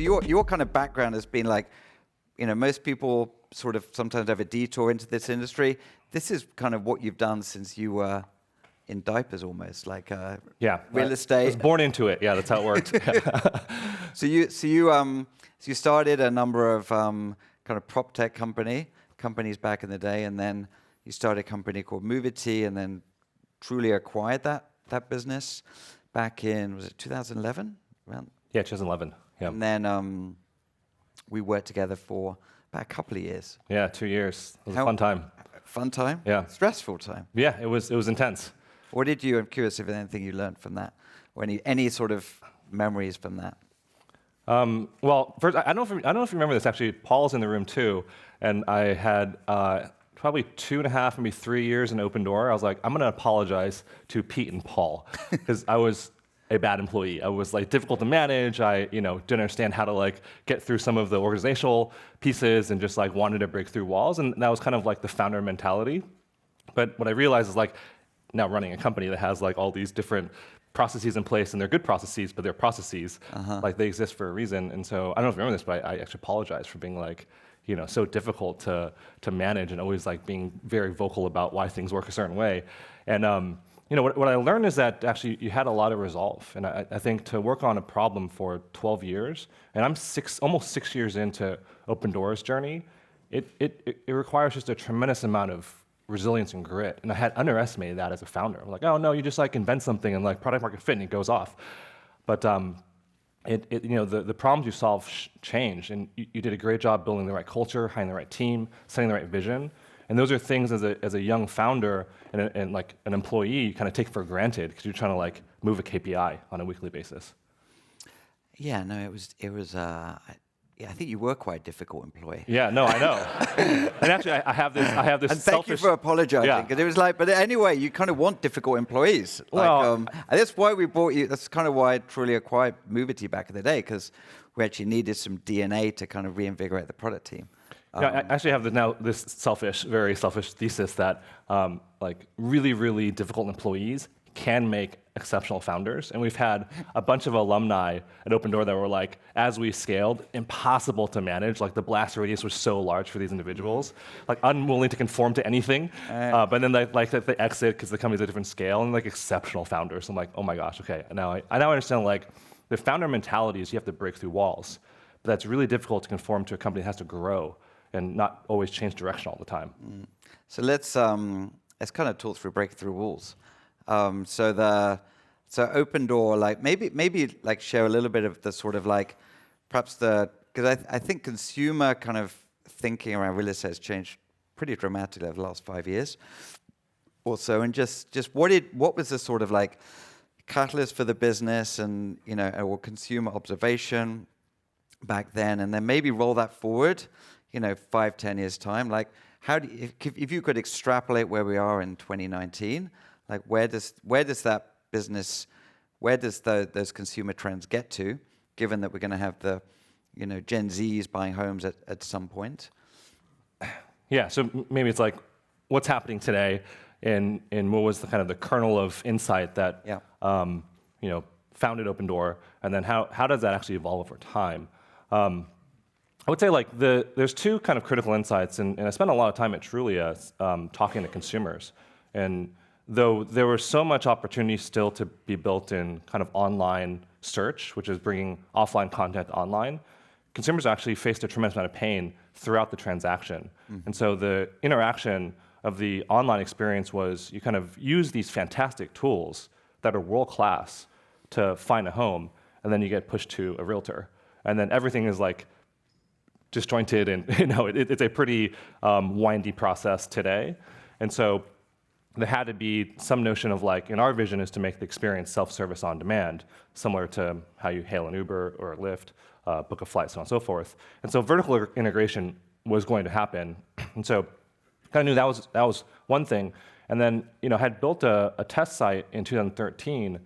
your kind of background has been like, most people sort of sometimes have a detour into this industry. This is kind of what you've done since you were in diapers, almost like real estate. I was born into it. Yeah, that's how it worked. So you started a number of kind of Proptech companies back in the day, and then you started a company called Movity, and then truly acquired that business back in, was it 2011? Yeah, 2011. Yeah. And then we worked together for about a couple of years. Yeah, 2 years. It was a fun time. Fun time? Yeah. Stressful time? Yeah, it was intense. What did you, I'm curious if there's anything you learned from that, or any sort of memories from that? Well, first, I don't know if you remember this, actually. Paul's in the room too, and I had probably 2.5, maybe 3 years in Opendoor. I was like, I'm going to apologize to Pete and Paul, because I was a bad employee. I was like difficult to manage. I didn't understand how to like get through some of the organizational pieces, and just like wanted to break through walls. And that was kind of like the founder mentality. But what I realized is like now running a company that has like all these different processes in place, and they're good processes, but they're processes, like they exist for a reason. And so I don't know if you remember this, but I actually apologize for being like, so difficult to manage, and always like being very vocal about why things work a certain way. And what I learned is that actually you had a lot of resolve. And I think to work on a problem for 12 years, and I'm almost 6 years into Opendoor's journey, it requires just a tremendous amount of resilience and grit. And I had underestimated that as a founder. I'm like, oh no, you just like invent something and like product market fit and it goes off. But the problems you solve change, and you did a great job building the right culture, hiring the right team, setting the right vision. And those are things as a young founder and like an employee you kind of take for granted, because you're trying to like move a KPI on a weekly basis. Yeah, no, it was. I think you were quite a difficult employee. Yeah, no, I know. And actually, I have this and selfish. Thank you for apologizing, because it was like, but anyway, you kind of want difficult employees. Well, and that's why we brought you. That's kind of why I truly acquired Movity back in the day, because we actually needed some DNA to kind of reinvigorate the product team. Yeah, I actually have this very selfish thesis that like really, really difficult employees can make exceptional founders. And we've had a bunch of alumni at Opendoor that were like, as we scaled, impossible to manage. Like the blast radius was so large for these individuals, like unwilling to conform to anything. But then they exit because the company's at a different scale, and like exceptional founders. I'm like, oh my gosh, okay. Now I now understand like the founder mentality is you have to break through walls. But that's really difficult to conform to a company that has to grow and not always change direction all the time. So let's kind of talk through breakthrough walls. So Opendoor, like maybe like share a little bit of the sort of like perhaps because I think consumer kind of thinking around real estate has changed pretty dramatically over the last 5 years or so, and just what was the sort of like catalyst for the business, and or consumer observation back then, and then maybe roll that forward 5-10 years time, like how do you, if you could extrapolate where we are in 2019, like where does that business, where does those consumer trends get to, given that we're going to have the Gen Zs buying homes at some point? Yeah, so maybe it's like what's happening today, and what was the kind of the kernel of insight that founded Opendoor, and then how does that actually evolve over time? I would say like there's two kind of critical insights, and I spent a lot of time at Trulia talking to consumers. And though there was so much opportunity still to be built in kind of online search, which is bringing offline content online, consumers actually faced a tremendous amount of pain throughout the transaction. And so the interaction of the online experience was you kind of use these fantastic tools that are world-class to find a home, and then you get pushed to a realtor. And then everything is like disjointed, and it's a pretty windy process today. And so there had to be some notion of like, and our vision is to make the experience self-service on demand, similar to how you hail an Uber or a Lyft, book a flight, so on and so forth. And so vertical integration was going to happen. And so kind of knew that was one thing. And then had built a test site in 2013,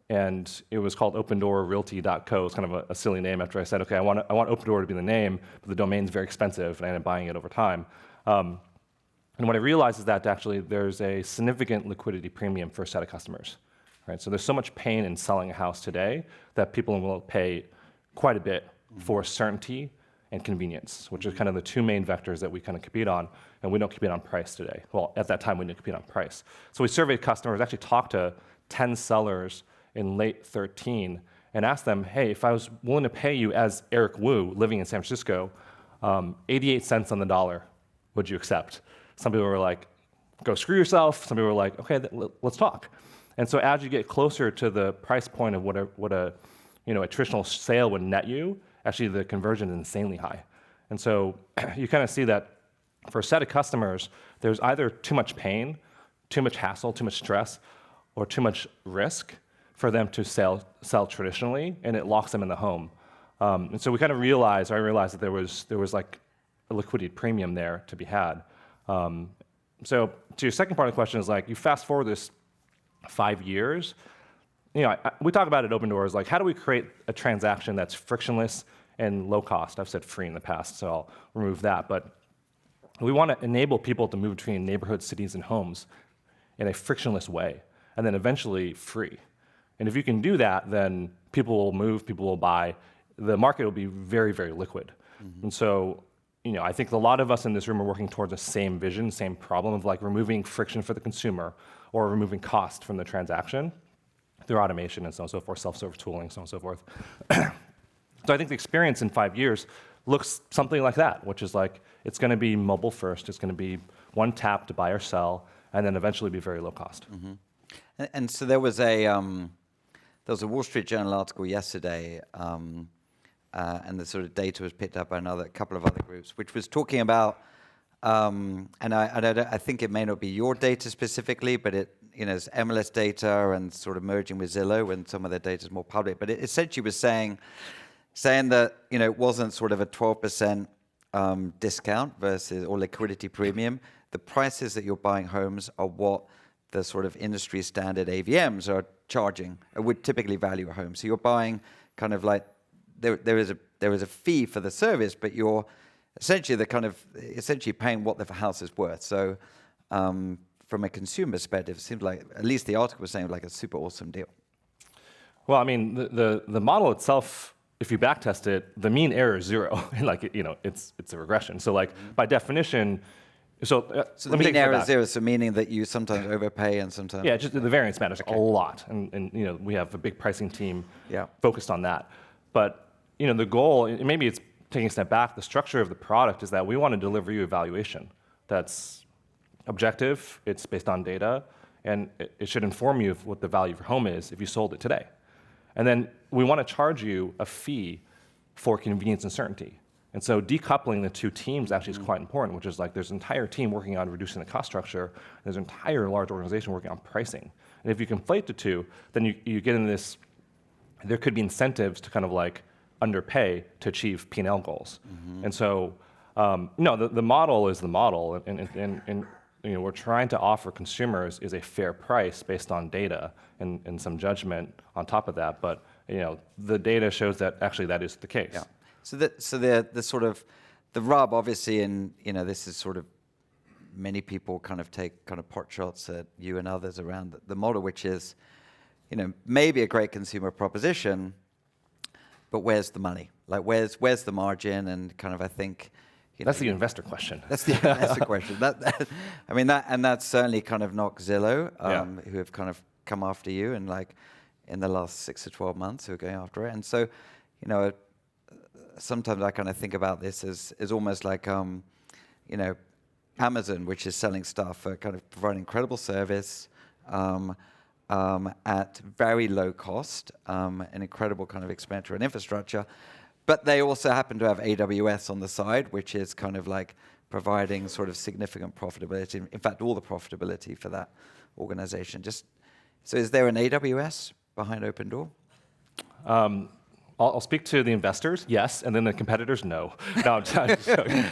and it was called OpendoorRealty.co. It's kind of a silly name after I said, okay, I want Opendoor to be the name, but the domain's very expensive, and I ended up buying it over time. And what I realized is that actually there's a significant liquidity premium for a set of customers, right? So there's so much pain in selling a house today that people will pay quite a bit for certainty and convenience, which is kind of the two main vectors that we kind of compete on, and we don't compete on price today. Well, at that time, we didn't compete on price. So we surveyed customers, actually talked to 10 sellers in late 13, and asked them, hey, if I was willing to pay you as Eric Wu, living in San Francisco, 88 cents on the dollar, would you accept? Some people were like, go screw yourself. Some people were like, okay, let's talk. And so as you get closer to the price point of what a traditional sale would net you, actually the conversion is insanely high. And so you kind of see that for a set of customers, there's either too much pain, too much hassle, too much stress, or too much risk for them to sell traditionally, and it locks them in the home. And so we kind of realized, I realized that there was like a liquidity premium there to be had. So to your second part of the question is like, you fast forward this 5 years, we talk about it at Opendoor as like, how do we create a transaction that's frictionless and low cost? I've said free in the past, so I'll remove that. But we want to enable people to move between neighborhoods, cities, and homes in a frictionless way, and then eventually free. And if you can do that, then people will move, people will buy. The market will be very, very liquid. And so, I think a lot of us in this room are working towards the same vision, same problem of like removing friction for the consumer or removing cost from the transaction through automation and so on and so forth, self-service tooling, so on and so forth. So I think the experience in 5 years looks something like that, which is like, it's going to be mobile first, it's going to be one tap to buy or sell, and then eventually be very low cost. And so there was a Wall Street Journal article yesterday, and the sort of data was picked up by a couple of other groups, which was talking about, and I think it may not be your data specifically, but it's MLS data and sort of merging with Zillow, and some of their data is more public. But it essentially was saying that it wasn't sort of a 12% discount versus or liquidity premium. The prices that you're buying homes are what the sort of industry standard AVMs are charging, would typically value a home. So you're buying kind of like there is a fee for the service, but you're essentially paying what the house is worth. So from a consumer perspective, it seems like, at least the article was saying, like a super awesome deal. Well, I mean, the model itself, if you backtest it, the mean error is 0. It's a regression. So like by definition, so the mean error is 0, so meaning that you sometimes overpay and sometimes... Yeah, just the variance matters a lot. And we have a big pricing team focused on that. But the goal, and maybe it's taking a step back, the structure of the product is that we want to deliver you a valuation that's objective, it's based on data, and it should inform you of what the value of your home is if you sold it today. And then we want to charge you a fee for convenience and certainty. And so decoupling the two teams actually is quite important, which is like there's an entire team working on reducing the cost structure, and there's an entire large organization working on pricing. And if you conflate the two, then you get into this, there could be incentives to kind of like underpay to achieve P&L goals. And so, the model is the model, and we're trying to offer consumers is a fair price based on data and some judgment on top of that. But the data shows that actually that is the case. Yeah. So the sort of the rub, obviously, and this is sort of many people kind of take kind of pot shots at you and others around the model, which is, maybe a great consumer proposition, but where's the money? Like where's the margin? And kind of I think. That's the investor question. That's the investor question. That's certainly kind of not Zillow, who have kind of come after you and like in the last 6 to 12 months who are going after it. And so, sometimes I kind of think about this as almost like, Amazon, which is selling stuff, kind of providing incredible service at very low cost, an incredible kind of expenditure and infrastructure. But they also happen to have AWS on the side, which is kind of like providing sort of significant profitability. In fact, all the profitability for that organization. So is there an AWS behind Opendoor? I'll speak to the investors, yes, and then the competitors, no. No, I'm just joking.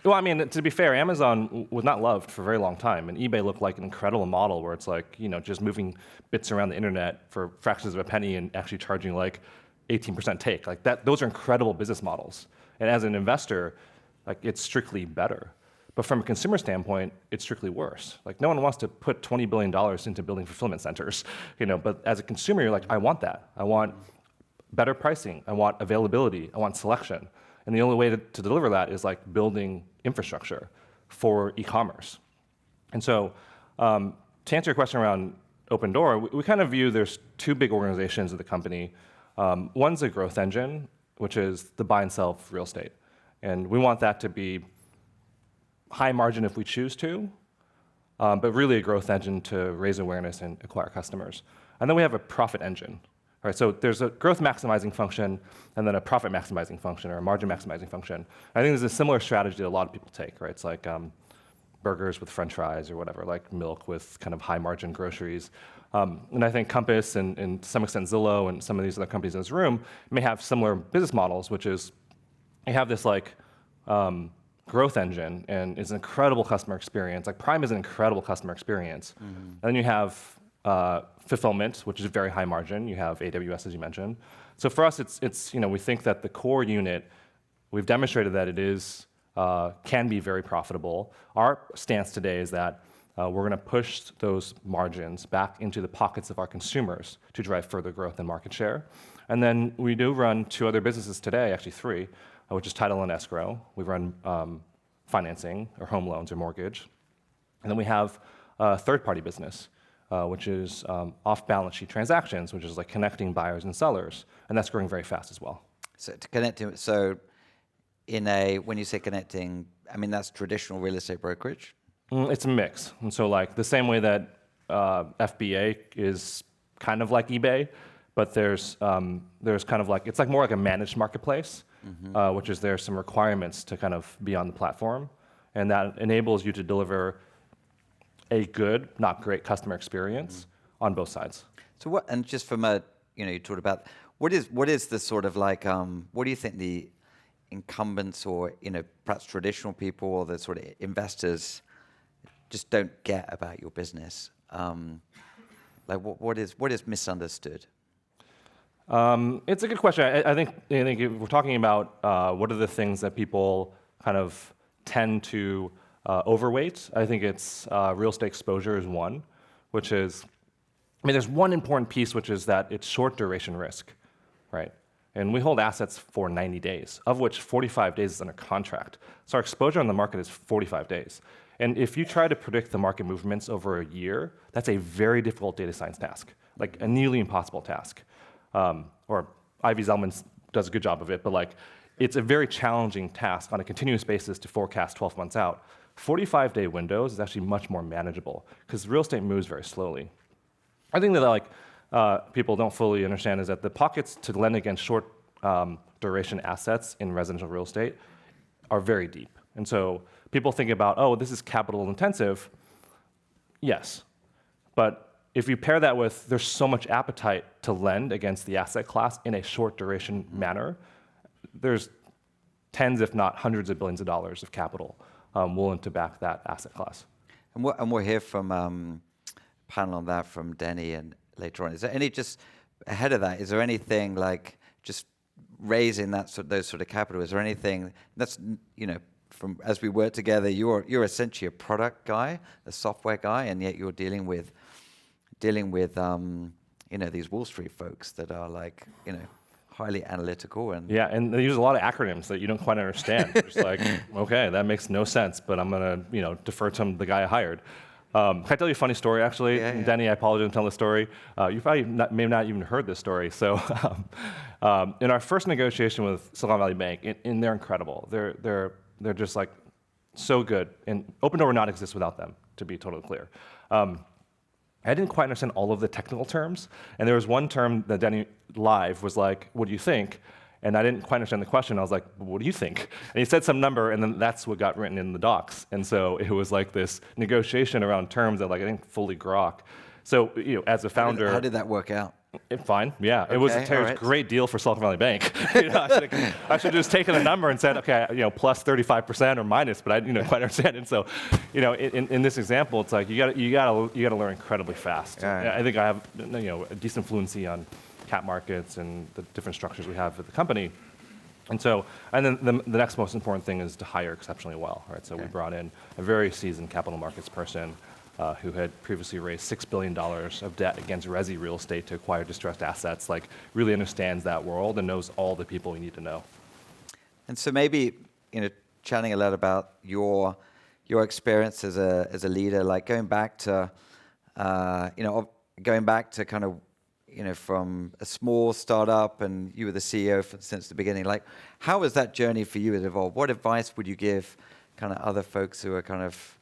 Well, I mean, to be fair, Amazon was not loved for a very long time, and eBay looked like an incredible model where it's like, just moving bits around the internet for fractions of a penny and actually charging like 18% take. Like that, those are incredible business models. And as an investor, like it's strictly better. But from a consumer standpoint, it's strictly worse. Like no one wants to put $20 billion into building fulfillment centers, But as a consumer, you're like, I want that. I want better pricing. I want availability. I want selection. And the only way to deliver that is like building infrastructure for e-commerce. And so to answer your question around Opendoor, we kind of view there's two big organizations of the company. One's a growth engine, which is the buy and sell of real estate. And we want that to be high margin if we choose to, but really a growth engine to raise awareness and acquire customers. And then we have a profit engine. Right, so there's a growth maximizing function and then a profit maximizing function or a margin maximizing function. I think there's a similar strategy that a lot of people take, right? It's like burgers with french fries or whatever, like milk with kind of high margin groceries. And I think Compass and to some extent Zillow and some of these other companies in this room may have similar business models, which is you have this like growth engine and it's an incredible customer experience. Like Prime is an incredible customer experience. And then you have fulfillment, which is very high margin. You have AWS, as you mentioned. So for us, it's we think that the core unit, we've demonstrated that it is can be very profitable. Our stance today is that we're going to push those margins back into the pockets of our consumers to drive further growth and market share. And then we do run two other businesses today, actually three, which is title and escrow. We run financing or home loans or mortgage. And then we have a third-party business, which is off-balance sheet transactions, which is like connecting buyers and sellers, and that's growing very fast as well. So to connect to, when you say connecting, I mean that's traditional real estate brokerage? It's a mix, and so like the same way that FBA is kind of like eBay, but there's kind of like it's like more like a managed marketplace, which is there's some requirements to kind of be on the platform, and that enables you to deliver a good, not great customer experience on both sides. So what, and just from a, you talked about, what is the sort of like, what do you think the incumbents or, perhaps traditional people or the sort of investors just don't get about your business? Like what is misunderstood? It's a good question. I think if we're talking about what are the things that people kind of tend to overweight, I think it's real estate exposure is one, which is, there's one important piece, which is that it's short duration risk, right? And we hold assets for 90 days, of which 45 days is under contract. So our exposure on the market is 45 days. And if you try to predict the market movements over a year, that's a very difficult data science task, like a nearly impossible task. Or Ivy Zelman does a good job of it, but like it's a very challenging task on a continuous basis to forecast 12 months out. 45-day windows is actually much more manageable because real estate moves very slowly. I think that like people don't fully understand is that the pockets to lend against short duration assets in residential real estate are very deep. And so people think about, oh, this is capital intensive. Yes, but if you pair that with there's so much appetite to lend against the asset class in a short duration manner, there's tens, if not hundreds of billions of dollars of capital willing to back that asset class. And we'll hear from panel on that from Denny and later on. Is there any, just ahead of that, is there anything like just raising those sort of capital? Is there anything that's, from as we work together, you're essentially a product guy, a software guy, and yet you're dealing with these Wall Street folks that are like, highly analytical and yeah, and they use a lot of acronyms that you don't quite understand. It's like, okay, that makes no sense, but I'm gonna, defer to the guy I hired. Can I tell you a funny story, actually? Yeah. Denny, I apologize for telling the story. You probably may not even heard this story. So in our first negotiation with Silicon Valley Bank, and they're incredible. They're just like so good. And Opendoor would not exist without them, to be totally clear. I didn't quite understand all of the technical terms. And there was one term that Denny live was like, what do you think? And I didn't quite understand the question. I was like, what do you think? And he said some number, and then that's what got written in the docs. And so it was like this negotiation around terms that like I didn't fully grok. So as a founder, how did that work out? Fine, yeah. Okay, it was a great deal for Silicon Valley Bank. I should have just taken a number and said, okay, plus 35% or minus, but I didn't quite understand it. So, in this example, it's like you gotta learn incredibly fast. Yeah. I think I have a decent fluency on cap markets and the different structures we have at the company. And then the next most important thing is to hire exceptionally well, right? So we brought in a very seasoned capital markets person who had previously raised $6 billion of debt against resi real estate to acquire distressed assets, like really understands that world and knows all the people you need to know. And so maybe, chatting a lot about your experience as a leader, like going back to kind of, from a small startup and you were the CEO since the beginning, like how was that journey for you at Evolve? What advice would you give kind of other folks who are kind of,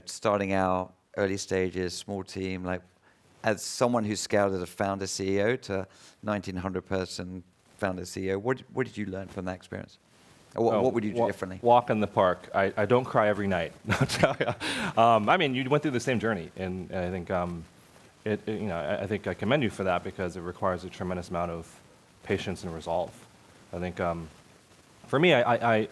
starting out, early stages, small team, like as someone who scaled as a founder CEO to 1,900 person founder CEO, what did you learn from that experience? Or what would you do differently? Walk in the park. I don't cry every night. I mean, you went through the same journey, and I think I think I commend you for that because it requires a tremendous amount of patience and resolve. I think for me, I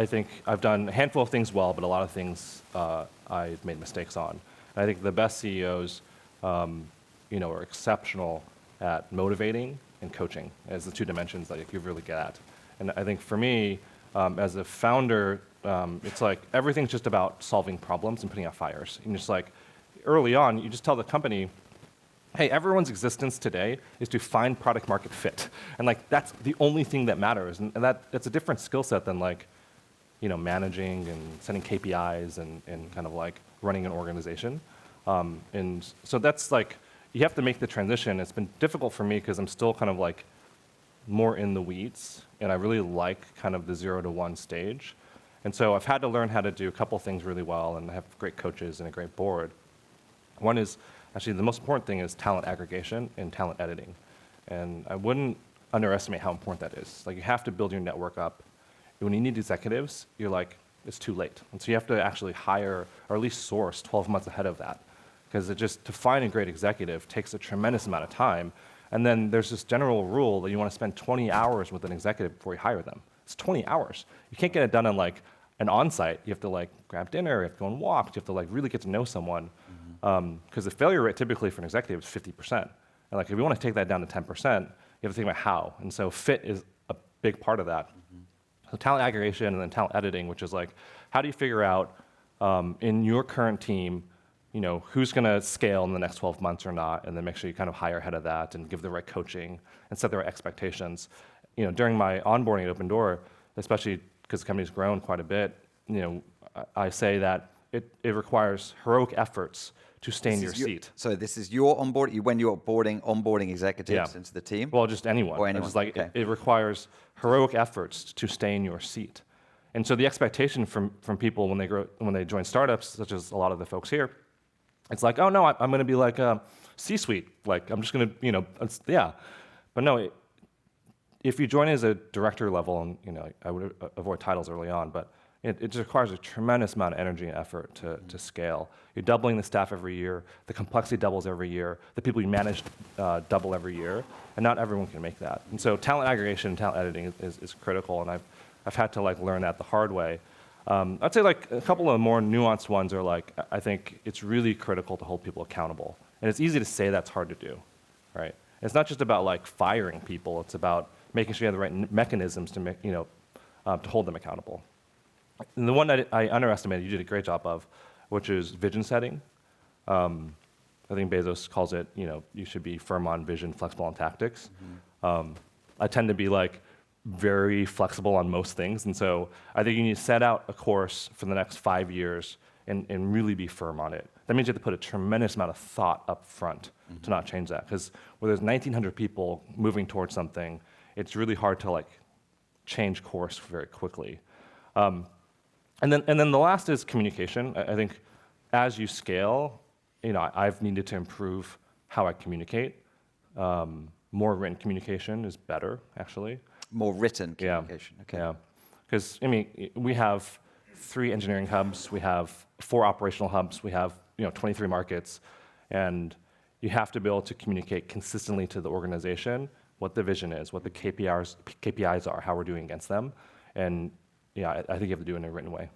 think I've done a handful of things well, but a lot of things I've made mistakes on. And I think the best CEOs, are exceptional at motivating and coaching as the two dimensions that you really get at. And I think for me, as a founder, it's like everything's just about solving problems and putting out fires. And just like early on, you just tell the company, hey, everyone's existence today is to find product market fit. And like that's the only thing that matters. And that's a different skill set than like, managing and setting KPIs and kind of like running an organization. And so that's like, you have to make the transition. It's been difficult for me because I'm still kind of like more in the weeds, and I really like kind of the 0 to 1 stage. And so I've had to learn how to do a couple things really well, and I have great coaches and a great board. One is, actually the most important thing is talent aggregation and talent editing. And I wouldn't underestimate how important that is. Like you have to build your network up. When you need executives, you're like, it's too late. And so you have to actually hire, or at least source 12 months ahead of that. Because to find a great executive takes a tremendous amount of time. And then there's this general rule that you want to spend 20 hours with an executive before you hire them. It's 20 hours. You can't get it done in like an on-site. You have to like grab dinner, you have to go on walks, you have to like really get to know someone. Because the failure rate typically for an executive is 50%. And like if you want to take that down to 10%, you have to think about how. And so fit is a big part of that. So talent aggregation and then talent editing, which is like, how do you figure out in your current team, who's going to scale in the next 12 months or not, and then make sure you kind of hire ahead of that and give the right coaching and set the right expectations. During my onboarding at Opendoor, especially because the company's grown quite a bit, I say that it requires heroic efforts to stay in your seat. So this is your onboarding, when you're onboarding executives into the team? Well, just anyone. Or anyone. It's like it requires heroic efforts to stay in your seat. And so the expectation from people when they join startups, such as a lot of the folks here, it's like, oh no, I'm going to be like a C-suite. Like I'm just going to, yeah. But no, if you join as a director level, and I would avoid titles early on, but it just requires a tremendous amount of energy and effort to scale. You're doubling the staff every year. The complexity doubles every year. The people you manage double every year, and not everyone can make that. And so talent aggregation and talent editing is critical, and I've had to like learn that the hard way. I'd say like a couple of more nuanced ones are like, I think it's really critical to hold people accountable. And it's easy to say that's hard to do, right? It's not just about like firing people. It's about making sure you have the right mechanisms to to hold them accountable. And the one that I underestimated, you did a great job of, which is vision setting. I think Bezos calls it, you should be firm on vision, flexible on tactics. I tend to be like very flexible on most things, and so I think you need to set out a course for the next 5 years and really be firm on it. That means you have to put a tremendous amount of thought up front to not change that, because where there's 1,900 people moving towards something, it's really hard to like change course very quickly. And then the last is communication. I think as you scale, I've needed to improve how I communicate. More written communication is better, actually. More written communication. Yeah. Okay. Yeah. Because we have 3 engineering hubs, we have 4 operational hubs, we have 23 markets, and you have to be able to communicate consistently to the organization what the vision is, what the KPIs are, how we're doing against them, and I think you have to do it in a written way.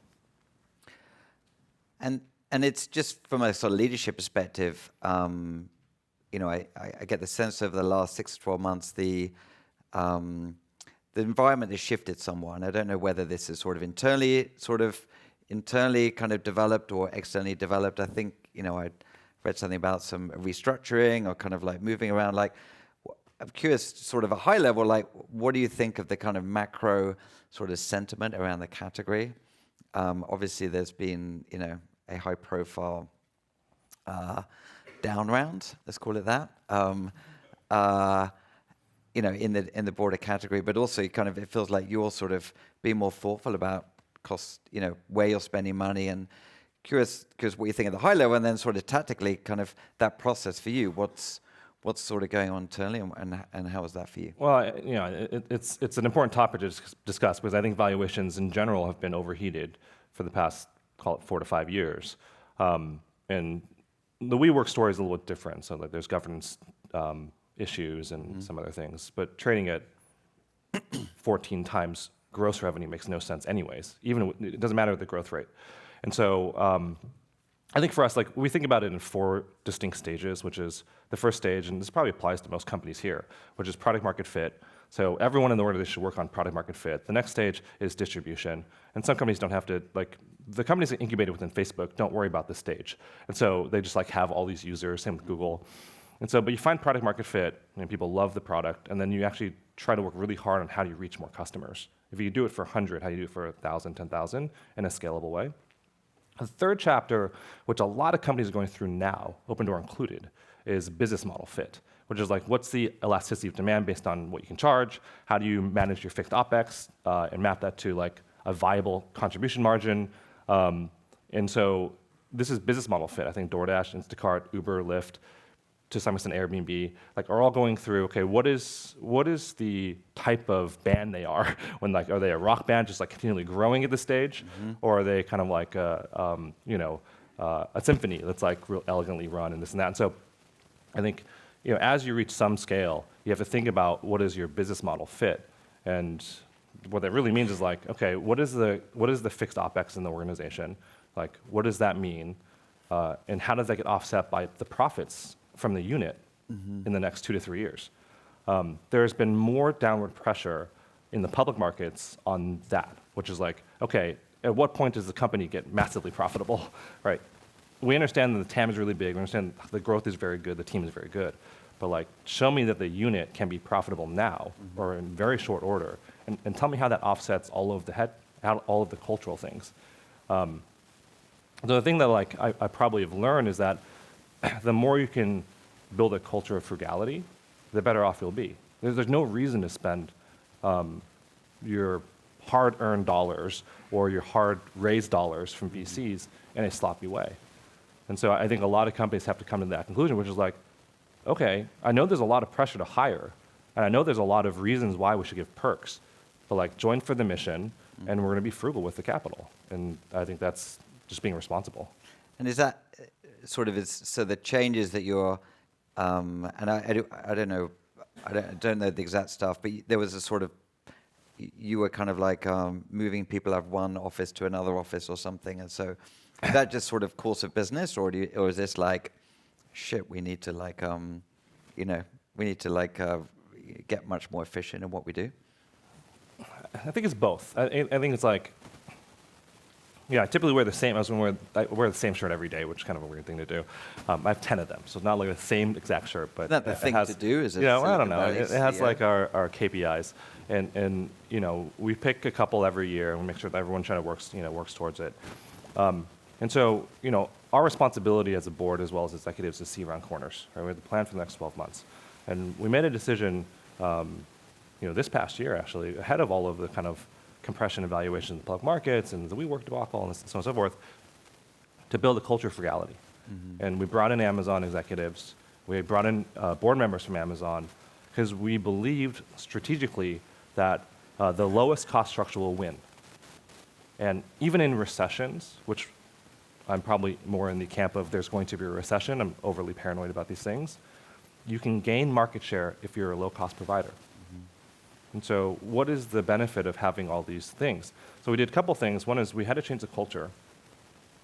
And it's just from a sort of leadership perspective, I get the sense over the last 6 to 12 months, the environment has shifted somewhat. And I don't know whether this is sort of internally kind of developed or externally developed. I think, I read something about some restructuring or kind of like moving around. Like, I'm curious, sort of a high level, like, what do you think of the kind of macro sort of sentiment around the category? Obviously, there's been, a high profile down round, let's call it that. In the broader category, but also kind of it feels like you're sort of being more thoughtful about cost, where you're spending money, and curious because what you think at the high level, and then sort of tactically, kind of that process for you. What's sort of going on internally, and how is that for you? Well, it's an important topic to discuss because I think valuations in general have been overheated for the past, call it 4 to 5 years, and the WeWork story is a little bit different. So like there's governance issues and some other things, but trading at 14 times gross revenue makes no sense anyways. Even it doesn't matter the growth rate, and so I think for us, like we think about it in 4 distinct stages, which is the first stage, and this probably applies to most companies here, which is product market fit. So everyone in the organization should work on product market fit. The next stage is distribution, and some companies don't have to, like the companies that incubated within Facebook don't worry about this stage, and so they just like have all these users. Same with Google, and so but you find product market fit, and people love the product, and then you actually try to work really hard on how do you reach more customers. If you do it for 100, how do you do it for 1,000, 10,000 in a scalable way? The third chapter, which a lot of companies are going through now, Opendoor included, is business model fit, which is like what's the elasticity of demand based on what you can charge? How do you manage your fixed OpEx and map that to like a viable contribution margin? And so this is business model fit. I think DoorDash, Instacart, Uber, Lyft, to some extent Airbnb, like are all going through, okay, what is the type of band they are? When like, are they a rock band just like continually growing at this stage? Or are they kind of like a symphony that's like real elegantly run and this and that? And so I think, as you reach some scale, you have to think about what is your business model fit. And what that really means is like, okay, what is the fixed OpEx in the organization? Like, what does that mean? And how does that get offset by the profits from the unit in the next 2 to 3 years? There's been more downward pressure in the public markets on that, which is like, okay, at what point does the company get massively profitable, right? We understand that the TAM is really big. We understand the growth is very good. The team is very good. But like, show me that the unit can be profitable now or in very short order, and tell me how that offsets all of the cultural things. The thing that like I probably have learned is that the more you can build a culture of frugality, the better off you'll be. There's no reason to spend your hard-earned dollars or your hard-raised dollars from VCs in a sloppy way. And so I think a lot of companies have to come to that conclusion, which is like, okay, I know there's a lot of pressure to hire, and I know there's a lot of reasons why we should give perks, but like join for the mission, and we're going to be frugal with the capital. And I think that's just being responsible. And is that sort of so the changes that you're, and I don't know the exact stuff, but there was a sort of, you were kind of like moving people out of one office to another office or something, and so is that just sort of course of business, or is this like, shit, we need to like, get much more efficient in what we do? I think it's both. I think it's like, I typically wear the same. I wear the same shirt every day, which is kind of a weird thing to do. I have 10 of them, so it's not like the same exact shirt, but not the thing to do, is it? I don't know. It has like our KPIs, and we pick a couple every year, and we make sure that everyone trying to works towards it. And so our responsibility as a board as well as executives is to see around corners. Right? We have the plan for the next 12 months, and we made a decision, this past year actually, ahead of all of the kind of compression evaluation in the public markets and the WeWork debacle and so on and so forth, to build a culture of frugality. And we brought in Amazon executives. We brought in board members from Amazon because we believed strategically that the lowest cost structure will win. And even in recessions, which I'm probably more in the camp of there's going to be a recession, I'm overly paranoid about these things, you can gain market share if you're a low-cost provider. And so what is the benefit of having all these things? So we did a couple things. One is we had to change the culture.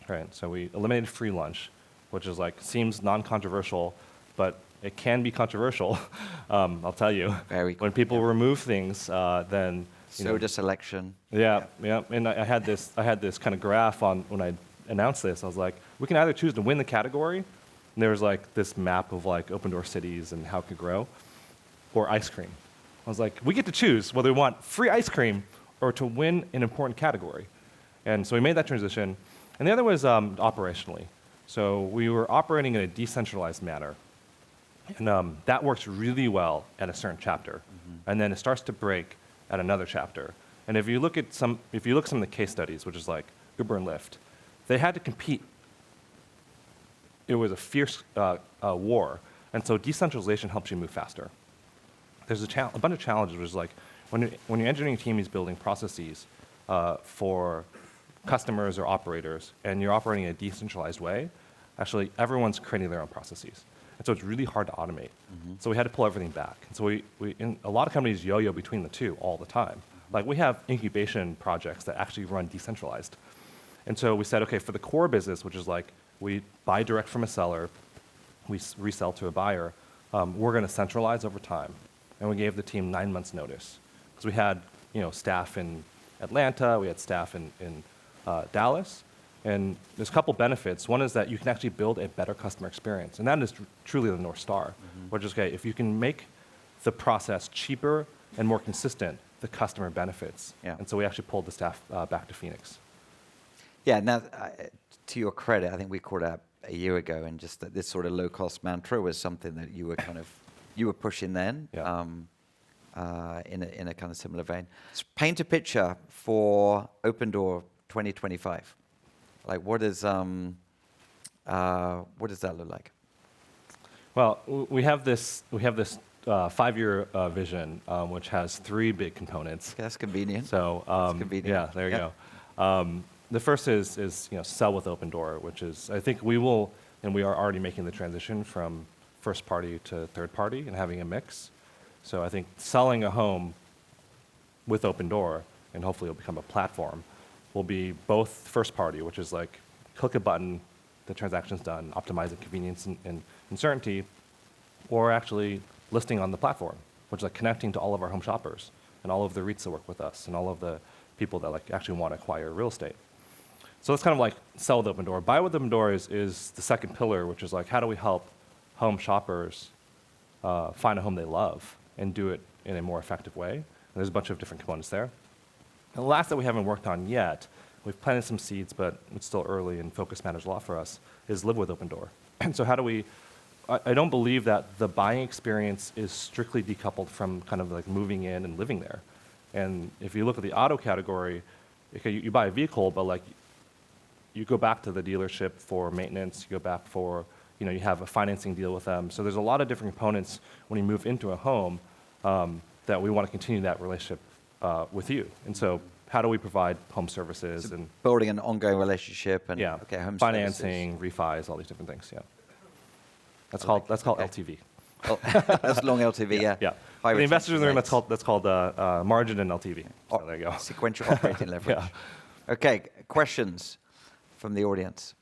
Right? So we eliminated free lunch, which is like, seems non-controversial, but it can be controversial, I'll tell you. When people remove things, then... Soda selection. Yeah. And I had this kind of graph on when I announced this, I was like, we can either choose to win the category, and there was like this map of like Opendoor cities and how it could grow, or ice cream. I was like, we get to choose whether we want free ice cream or to win an important category. And so we made that transition. And the other was operationally. So we were operating in a decentralized manner. And that works really well at a certain chapter. And then it starts to break at another chapter. And if you look at some of the case studies, which is like Uber and Lyft, they had to compete. It was a fierce war. And so decentralization helps you move faster. There's a bunch of challenges, which is like when your engineering team is building processes for customers or operators, and you're operating in a decentralized way, actually everyone's creating their own processes. And so it's really hard to automate. So we had to pull everything back. And so a lot of companies yo-yo between the two all the time. Like we have incubation projects that actually run decentralized. And so we said, okay, for the core business, which is like we buy direct from a seller, we resell to a buyer, we're going to centralize over time. And we gave the team 9 months notice. Because we had staff in Atlanta, we had staff in Dallas, and there's a couple benefits. One is that you can actually build a better customer experience, and that is truly the North Star, which is, okay, if you can make the process cheaper and more consistent, the customer benefits. Yeah. And so we actually pulled the staff back to Phoenix. Yeah, now, to your credit, I think we called out a year ago, and just that this sort of low-cost mantra was something that you were pushing then. Yeah. In a kind of similar vein. Paint a picture for Opendoor 2025. Like, what does that look like? Well, we have this 5-year vision, which has 3 big components. Okay, that's convenient. So that's convenient. yeah, there you go. The first is sell with Opendoor, which is I think we will, and we are already making the transition from first party to third party and having a mix. So I think selling a home with Opendoor, and hopefully it'll become a platform, will be both first party, which is like click a button, the transaction's done, optimizing convenience and certainty, or actually listing on the platform, which is like connecting to all of our home shoppers and all of the REITs that work with us and all of the people that like actually want to acquire real estate. So it's kind of like sell with Opendoor. Buy with Opendoor is the second pillar, which is like how do we help home shoppers find a home they love and do it in a more effective way. And there's a bunch of different components there. And the last that we haven't worked on yet, we've planted some seeds, but it's still early and focus matters a lot for us, is live with Opendoor. And so how do we, I don't believe that the buying experience is strictly decoupled from kind of like moving in and living there. And if you look at the auto category, okay, you buy a vehicle, but like you go back to the dealership for maintenance, you go back for, you have a financing deal with them. So there's a lot of different components when you move into a home that we want to continue that relationship with you. And so how do we provide home services So and building an ongoing relationship and home financing, refis, all these different things, yeah. That's called LTV. Oh, that's long LTV, yeah. Yeah. High For the investors in the room, rates. that's called margin and LTV. So there you go. Sequential operating leverage. Yeah. Okay, questions from the audience?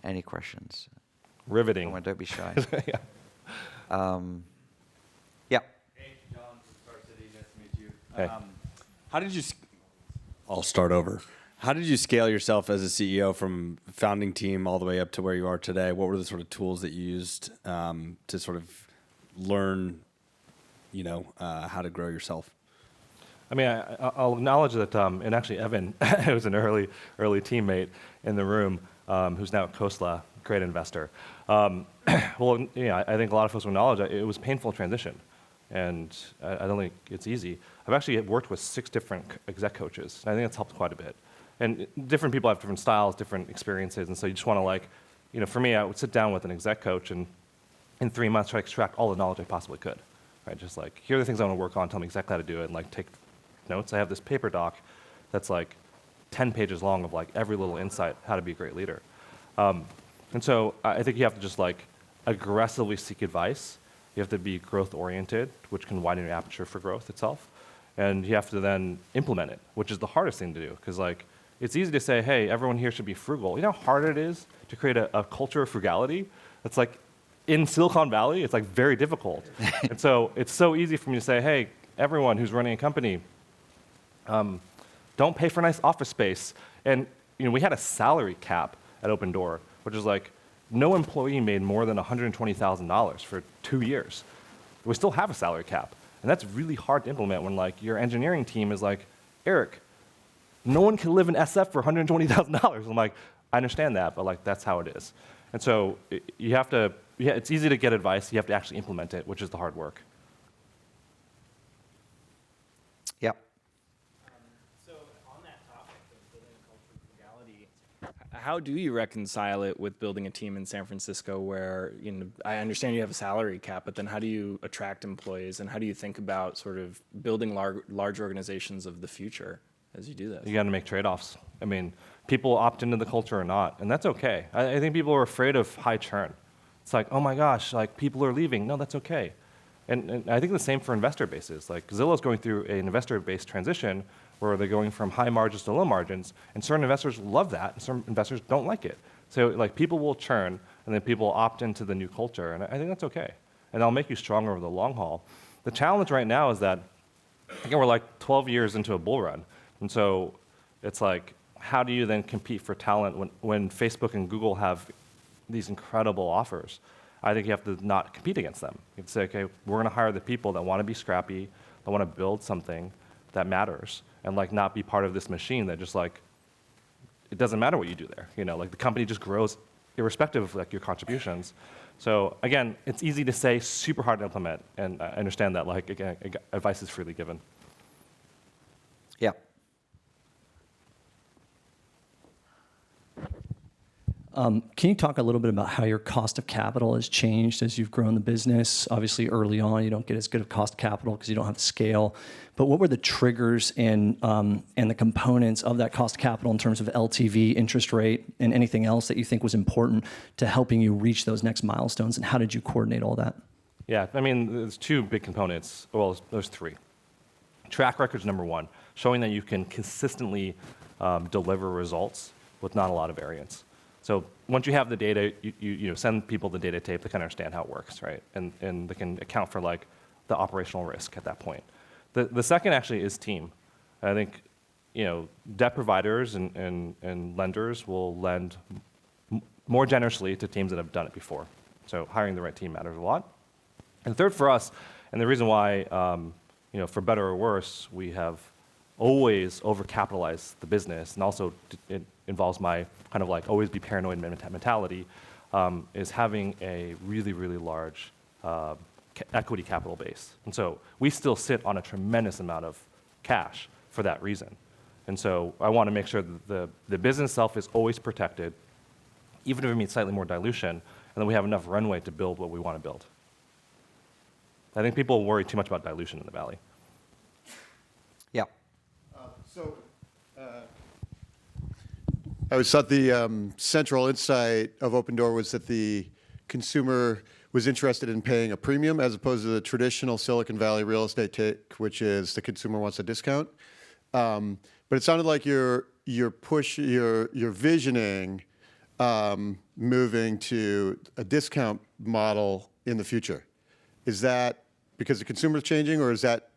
Any questions? Riveting. Come on, don't be shy. Yeah. Yeah. Hey, John from Star City. Nice to meet you. Hey. How did you? I'll start over. How did you scale yourself as a CEO from founding team all the way up to where you are today? What were the sort of tools that you used to sort of learn, how to grow yourself? I mean, I'll acknowledge that, and actually Evan, who was an early teammate in the room, who's now at Khosla, great investor. Well, I think a lot of folks will acknowledge that it was a painful transition, and I don't think it's easy. I've actually worked with 6 different exec coaches, and I think that's helped quite a bit. And different people have different styles, different experiences, and so you just want to for me, I would sit down with an exec coach and in 3 months try to extract all the knowledge I possibly could, right? Just like, here are the things I want to work on, tell me exactly how to do it, and like take notes. I have this paper doc that's like 10 pages long of like every little insight, how to be a great leader. And so I think you have to just like aggressively seek advice. You have to be growth oriented, which can widen your aperture for growth itself. And you have to then implement it, which is the hardest thing to do. Because like, it's easy to say, hey, everyone here should be frugal. You know how hard it is to create a culture of frugality? It's like, in Silicon Valley, it's like very difficult. And so it's so easy for me to say, hey, everyone who's running a company, don't pay for nice office space And we had a salary cap at Opendoor, which is like no employee made more than $120,000 for 2 years. We still have a salary cap. And that's really hard to implement when like your engineering team is like, Eric, no one can live in SF for $120,000. I'm like, I understand that, but like that's how it is. And so you have to, it's easy to get advice. You have to actually implement it, which is the hard work. Yep. So on that topic of building a culture of frugality, how do you reconcile it with building a team in San Francisco where, I understand you have a salary cap, but then how do you attract employees and how do you think about sort of building large organizations of the future as you do this? You got to make trade-offs. I mean, people opt into the culture or not, and that's okay. I think people are afraid of high churn. It's like, oh my gosh, like people are leaving. No, that's okay. And I think the same for investor bases. Like Zillow's going through an investor-based transition where they're going from high margins to low margins, and certain investors love that, and some investors don't like it. So like people will churn, and then people opt into the new culture, and I think that's okay. And that'll make you stronger over the long haul. The challenge right now is that, again, we're like 12 years into a bull run, and so it's like, how do you then compete for talent when Facebook and Google have these incredible offers? I think you have to not compete against them. You have to say, okay, we're going to hire the people that want to be scrappy, that want to build something that matters, and like not be part of this machine that just like, it doesn't matter what you do there. Like the company just grows irrespective of like your contributions. So again, it's easy to say, super hard to implement, and I understand that. Like again, advice is freely given. Yeah. Can you talk a little bit about how your cost of capital has changed as you've grown the business? Obviously, early on, you don't get as good of cost of capital because you don't have the scale. But what were the triggers and the components of that cost of capital in terms of LTV, interest rate, and anything else that you think was important to helping you reach those next milestones? And how did you coordinate all that? Yeah, I mean, there's two big components. Well, there's three. Track record's number one, showing that you can consistently deliver results with not a lot of variance. So once you have the data, you send people the data tape, they can understand how it works, right? And they can account for like the operational risk at that point. The second actually is team. I think debt providers and lenders will lend more generously to teams that have done it before. So hiring the right team matters a lot. And third for us, and the reason why, for better or worse, we have always overcapitalized the business, and also it involves my kind of like always be paranoid mentality, is having a really, really large equity capital base. And so we still sit on a tremendous amount of cash for that reason. And so I want to make sure that the business itself is always protected, even if it means slightly more dilution, and then we have enough runway to build what we want to build. I think people worry too much about dilution in the Valley. Yeah. I always thought the central insight of Opendoor was that the consumer was interested in paying a premium as opposed to the traditional Silicon Valley real estate take, which is the consumer wants a discount. But it sounded like you're visioning moving to a discount model in the future. Is that because the consumer's changing, or is that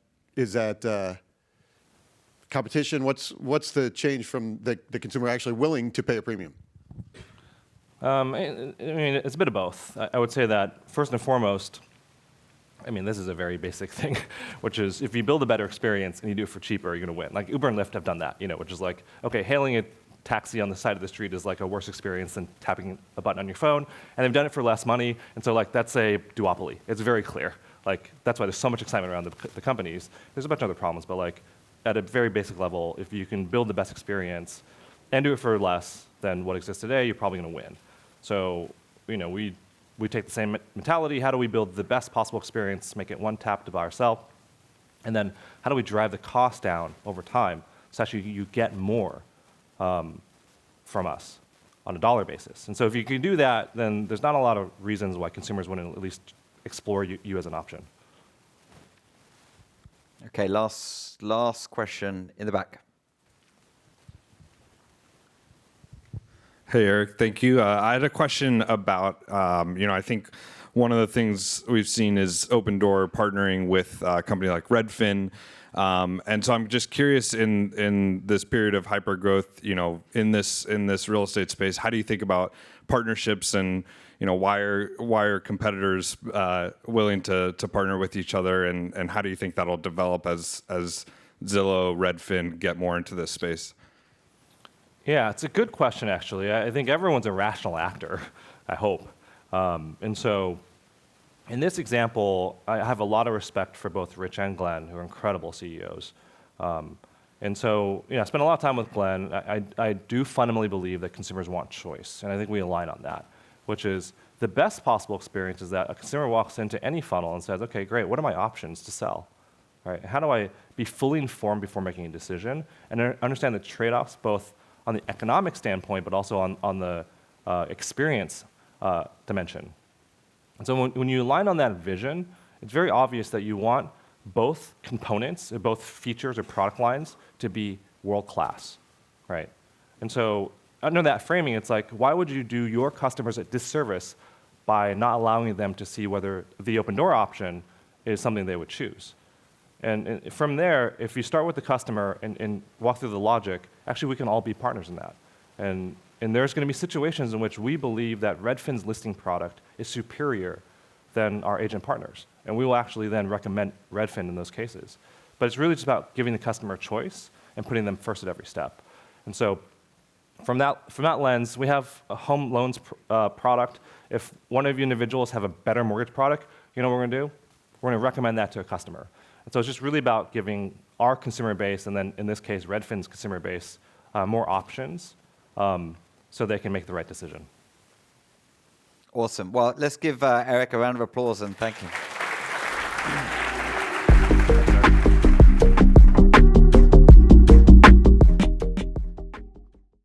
competition? What's the change from the consumer actually willing to pay a premium? I mean, it's a bit of both. I would say that first and foremost, I mean, this is a very basic thing, which is if you build a better experience and you do it for cheaper, you're going to win. Like Uber and Lyft have done that, which is like, okay, hailing a taxi on the side of the street is like a worse experience than tapping a button on your phone, and they've done it for less money, and so like that's a duopoly. It's very clear. Like that's why there's so much excitement around the companies. There's a bunch of other problems, but like at a very basic level, if you can build the best experience and do it for less than what exists today, you're probably going to win. So, we take the same mentality. How do we build the best possible experience, make it one tap to buy or sell? And then how do we drive the cost down over time so actually you get more from us on a dollar basis? And so if you can do that, then there's not a lot of reasons why consumers wouldn't at least explore you as an option. Okay, last question in the back. Hey, Eric. Thank you. I had a question about, I think one of the things we've seen is Opendoor partnering with a company like Redfin. And so I'm just curious in this period of hyper growth, in this real estate space, how do you think about partnerships and, why are competitors willing to partner with each other, and how do you think that'll develop as Zillow, Redfin get more into this space? Yeah, it's a good question, actually. I think everyone's a rational actor, I hope. And so in this example, I have a lot of respect for both Rich and Glenn, who are incredible CEOs. And so, I spent a lot of time with Glenn. I do fundamentally believe that consumers want choice, and I think we align on that, which is the best possible experience is that a consumer walks into any funnel and says, okay, great, what are my options to sell? Right? How do I be fully informed before making a decision and understand the trade-offs both on the economic standpoint, but also on the experience dimension. And so when you align on that vision, it's very obvious that you want both components, both features or product lines to be world-class, right? And so under that framing, it's like, why would you do your customers a disservice by not allowing them to see whether the Opendoor option is something they would choose? And from there, if you start with the customer and walk through the logic, actually we can all be partners in that. And there's going to be situations in which we believe that Redfin's listing product is superior than our agent partners. And we will actually then recommend Redfin in those cases. But it's really just about giving the customer choice and putting them first at every step. And so from that lens, we have a home loans product. If one of you individuals have a better mortgage product, you know what we're going to do? We're going to recommend that to a customer. And so it's just really about giving our consumer base, and then in this case, Redfin's consumer base, more options so they can make the right decision. Awesome. Well, let's give Eric a round of applause and thank you.